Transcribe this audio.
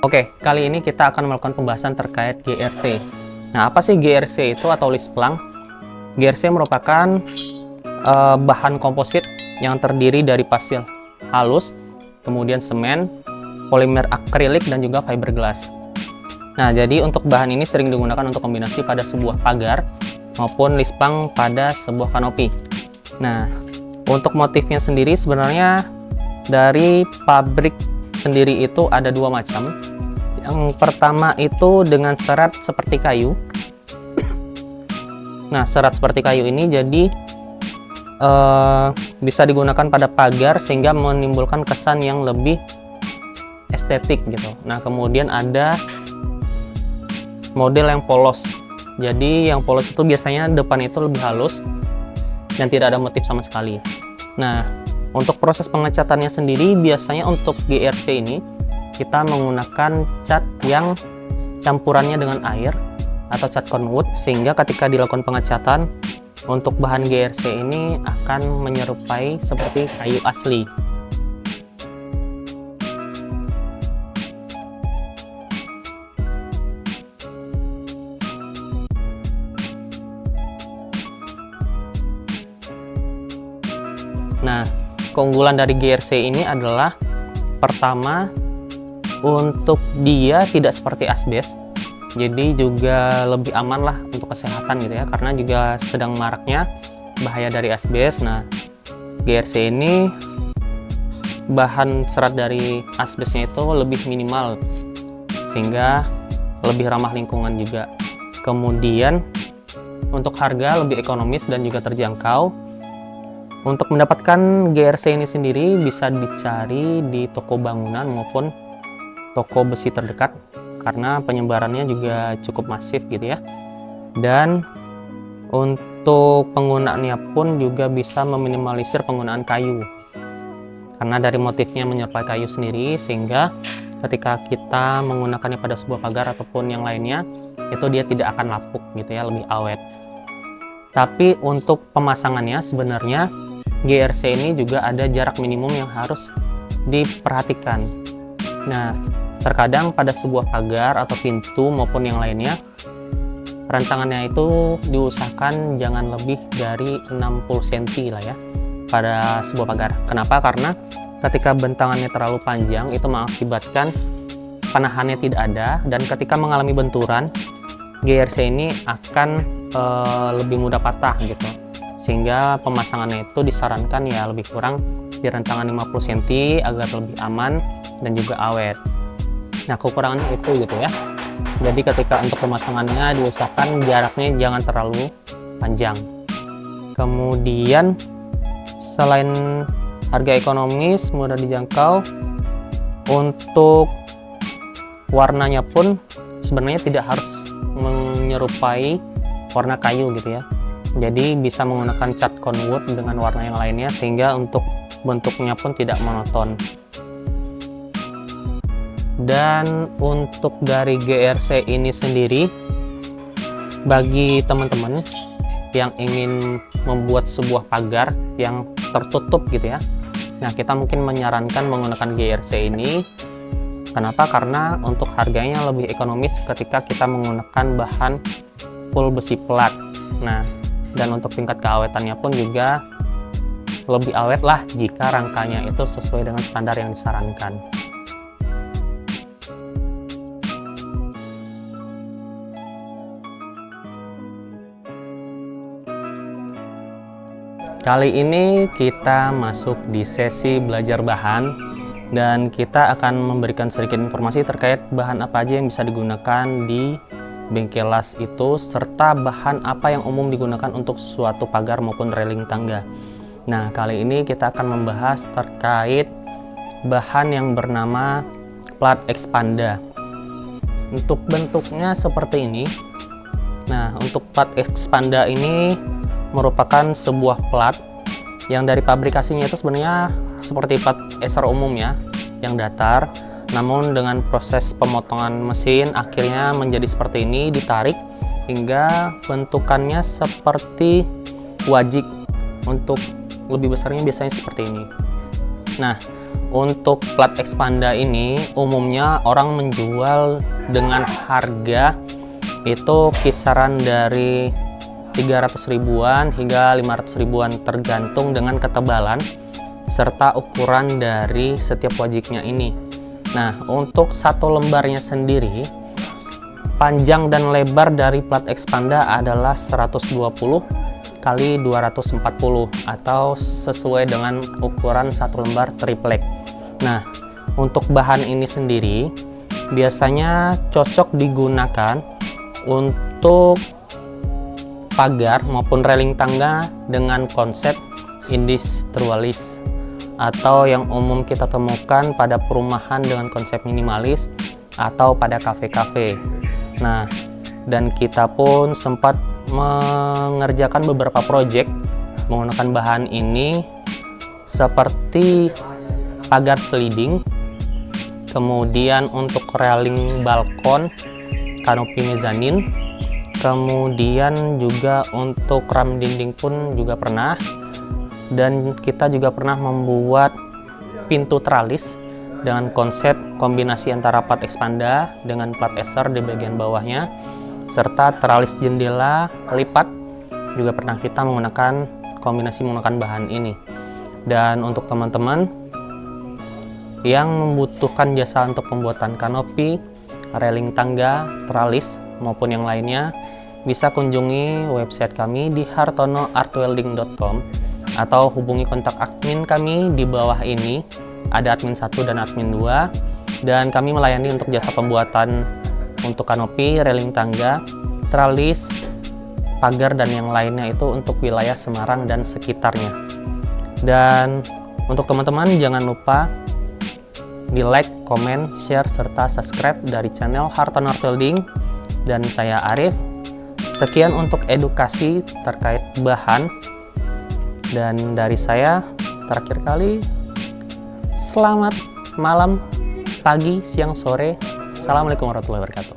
Oke, kali ini kita akan melakukan pembahasan terkait GRC. Nah, apa sih GRC itu atau list plank? GRC merupakan bahan komposit yang terdiri dari pasir halus, kemudian semen, polimer akrilik, dan juga fiberglass. Nah, jadi untuk bahan ini sering digunakan untuk kombinasi pada sebuah pagar maupun list plank pada sebuah kanopi. Nah, untuk motifnya sendiri sebenarnya dari pabrik sendiri itu ada dua macam. Yang pertama itu dengan serat seperti kayu. Nah, serat seperti kayu ini jadi bisa digunakan pada pagar sehingga menimbulkan kesan yang lebih estetik gitu. Nah, kemudian ada model yang polos. Jadi yang polos itu biasanya depan itu lebih halus dan tidak ada motif sama sekali. Nah, untuk proses pengecatannya sendiri biasanya untuk GRC ini kita menggunakan cat yang campurannya dengan air atau cat conwood, sehingga ketika dilakukan pengecatan untuk bahan GRC ini akan menyerupai seperti kayu asli. Nah, keunggulan dari GRC ini adalah pertama, untuk dia tidak seperti asbes, jadi juga lebih aman lah untuk kesehatan gitu ya, karena juga sedang maraknya bahaya dari asbes. Nah, GRC ini bahan serat dari asbesnya itu lebih minimal sehingga lebih ramah lingkungan juga. Kemudian untuk harga lebih ekonomis dan juga terjangkau. Untuk mendapatkan GRC ini sendiri bisa dicari di toko bangunan maupun toko besi terdekat, karena penyebarannya juga cukup masif gitu ya. Dan untuk penggunaannya pun juga bisa meminimalisir penggunaan kayu, karena dari motifnya menyerupai kayu sendiri, sehingga ketika kita menggunakannya pada sebuah pagar ataupun yang lainnya itu dia tidak akan lapuk gitu ya, lebih awet. Tapi untuk pemasangannya sebenarnya GRC ini juga ada jarak minimum yang harus diperhatikan. Nah, terkadang pada sebuah pagar atau pintu maupun yang lainnya, rentangannya itu diusahakan jangan lebih dari 60 cm lah ya pada sebuah pagar. Kenapa? Karena ketika bentangannya terlalu panjang itu mengakibatkan panahannya tidak ada, dan ketika mengalami benturan GRC ini akan lebih mudah patah gitu. Sehingga pemasangannya itu disarankan ya lebih kurang di rentangan 50 cm agar lebih aman dan juga awet. Nah, kekurangannya itu gitu ya. Jadi ketika untuk pemasangannya diusahakan jaraknya jangan terlalu panjang. Kemudian selain harga ekonomis, mudah dijangkau, untuk warnanya pun sebenarnya tidak harus menyerupai warna kayu gitu ya. Jadi bisa menggunakan cat conwood dengan warna yang lainnya sehingga untuk bentuknya pun tidak monoton. Dan untuk dari GRC ini sendiri, bagi teman-teman yang ingin membuat sebuah pagar yang tertutup gitu ya, nah kita mungkin menyarankan menggunakan GRC ini. Kenapa? Karena untuk harganya lebih ekonomis ketika kita menggunakan bahan full besi pelat. Nah, dan untuk tingkat keawetannya pun juga lebih awet lah jika rangkanya itu sesuai dengan standar yang disarankan. Kali ini kita masuk di sesi belajar bahan, dan kita akan memberikan sedikit informasi terkait bahan apa aja yang bisa digunakan di bengkel las itu, serta bahan apa yang umum digunakan untuk suatu pagar maupun railing tangga. Nah, kali ini kita akan membahas terkait bahan yang bernama plat expanda. Untuk bentuknya seperti ini. Nah, untuk plat expanda ini merupakan sebuah plat yang dari pabrikasinya itu sebenarnya seperti plat eser umum ya, yang datar, namun dengan proses pemotongan mesin akhirnya menjadi seperti ini, ditarik hingga bentukannya seperti wajik. Untuk lebih besarnya biasanya seperti ini. Nah, untuk plat Expanda ini umumnya orang menjual dengan harga itu kisaran dari 300 ribuan hingga 500 ribuan tergantung dengan ketebalan serta ukuran dari setiap wajiknya ini. Nah, untuk satu lembarnya sendiri, panjang dan lebar dari plat Expanda adalah 120 kali 240 atau sesuai dengan ukuran satu lembar triplek. Nah, untuk bahan ini sendiri biasanya cocok digunakan untuk pagar maupun railing tangga dengan konsep industrialis atau yang umum kita temukan pada perumahan dengan konsep minimalis atau pada kafe-kafe. Nah, dan kita pun sempat mengerjakan beberapa proyek menggunakan bahan ini seperti pagar sliding, kemudian untuk railing balkon, kanopi mezanin, kemudian juga untuk ram dinding pun juga pernah, dan kita juga pernah membuat pintu teralis dengan konsep kombinasi antara plat Expanda dengan plat Esser di bagian bawahnya, serta teralis jendela lipat juga pernah kita menggunakan kombinasi menggunakan bahan ini. Dan untuk teman-teman yang membutuhkan jasa untuk pembuatan kanopi, railing tangga, teralis maupun yang lainnya, bisa kunjungi website kami di hartonoartwelding.com atau hubungi kontak admin kami di bawah ini. Ada admin 1 dan admin 2, dan kami melayani untuk jasa pembuatan untuk kanopi, railing tangga, teralis, pagar, dan yang lainnya itu untuk wilayah Semarang dan sekitarnya. Dan untuk teman-teman jangan lupa di like, komen, share, serta subscribe dari channel Hartono Art Welding. Dan saya Arif. Sekian untuk edukasi terkait bahan. Dan dari saya terakhir kali, selamat malam, pagi, siang, sore. Assalamualaikum warahmatullahi wabarakatuh.